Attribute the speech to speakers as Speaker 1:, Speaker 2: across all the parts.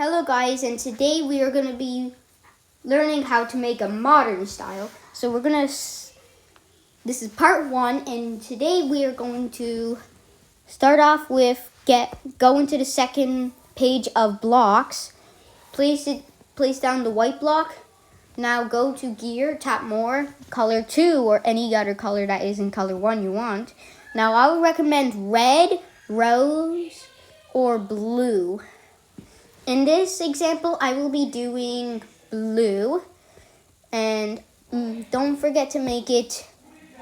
Speaker 1: Hello guys, and today we are going to be learning how to make a modern style. So this is part 1, and today we are going to start off with go into the second page of blocks. Place down the white block. Now go to gear, tap more, color 2 or any other color that is in color 1 you want. Now I would recommend red, rose, or blue. In this example, I will be doing blue, and don't forget to make it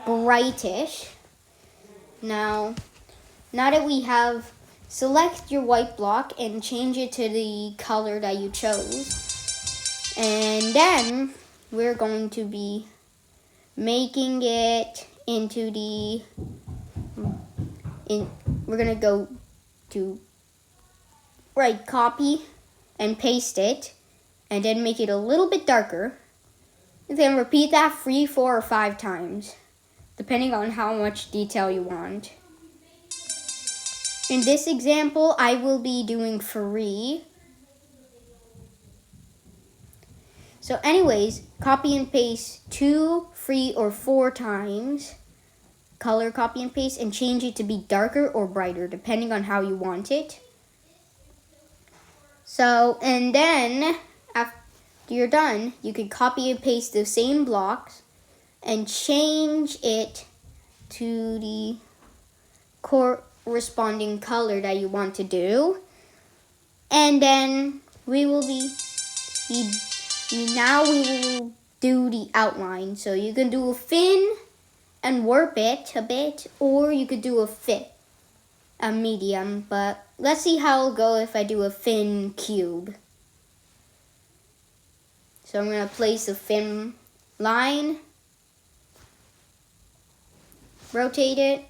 Speaker 1: brightish. Now that we have, select your white block and change it to the color that you chose. And then we're going to be making it into we're going to go to copy and paste it, and then make it a little bit darker. And then repeat that 3, 4, or 5 times, depending on how much detail you want. In this example, I will be doing 3. So anyways, copy and paste 2, 3, or 4 times. Color copy and paste and change it to be darker or brighter, depending on how you want it. So, and then after you're done, you can copy and paste the same blocks and change it to the corresponding color that you want to do. And then we will now we will do the outline. So you can do a fin and warp it a bit, or you could do a medium, but let's see how it'll go if I do a fin cube. So I'm going to place a fin line, rotate it,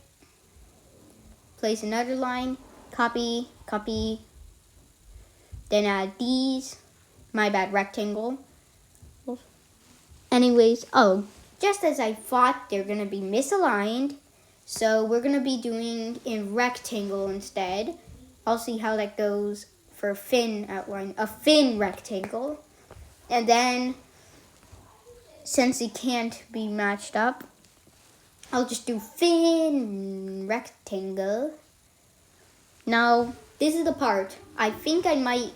Speaker 1: place another line, copy, then add these, rectangle. Anyways, just as I thought, they're going to be misaligned. So we're going to be doing in rectangle instead. I'll see how that goes for fin outline, a fin rectangle. And then, since it can't be matched up, I'll just do fin rectangle. Now, this is the part. I think it might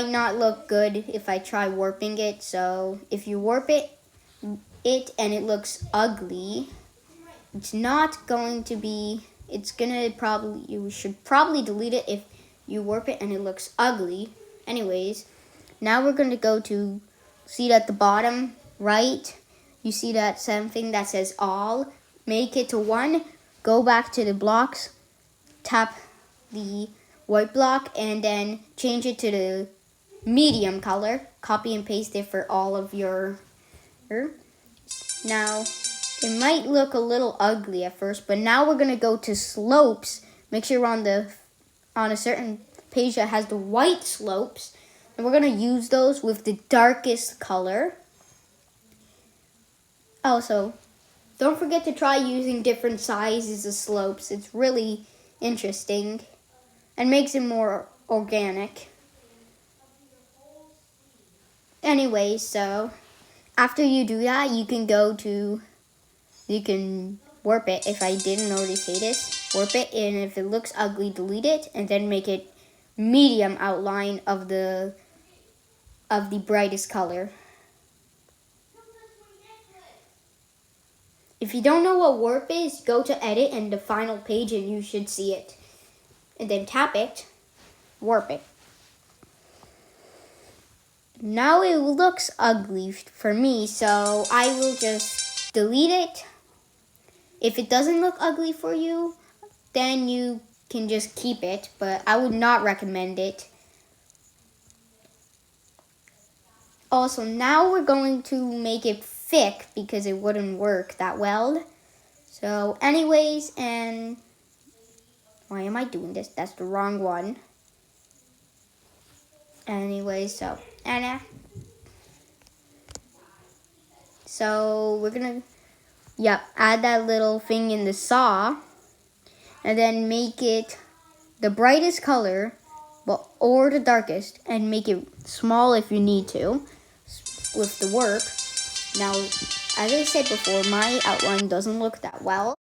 Speaker 1: not look good if I try warping it. So if you warp it and it looks ugly, it's not going to be, you should probably delete it if you warp it and it looks ugly. Anyways, now we're going to go to, see at the bottom right, you see that something that says all, make it to 1, go back to the blocks, tap the white block, and then change it to the medium color, copy and paste it for all of your, now, it might look a little ugly at first, but now we're going to go to slopes. Make sure you're on a certain page that has the white slopes. And we're going to use those with the darkest color. Also, don't forget to try using different sizes of slopes. It's really interesting and makes it more organic. Anyway, so after you do that, you can warp it. If I didn't already say this, warp it, and if it looks ugly, delete it, and then make it medium outline of the brightest color. If you don't know what warp is, go to edit and the final page and you should see it. And then tap it, warp it. Now it looks ugly for me, so I will just delete it. If it doesn't look ugly for you, then you can just keep it, but I would not recommend it. Also, now we're going to make it thick because it wouldn't work that well. So anyways, and why am I doing this? That's the wrong one. Anyways, so Anna. So we're gonna add that little thing in the saw, and then make it the brightest color or the darkest, and make it small if you need to with the work. Now, as I said before, my outline doesn't look that well.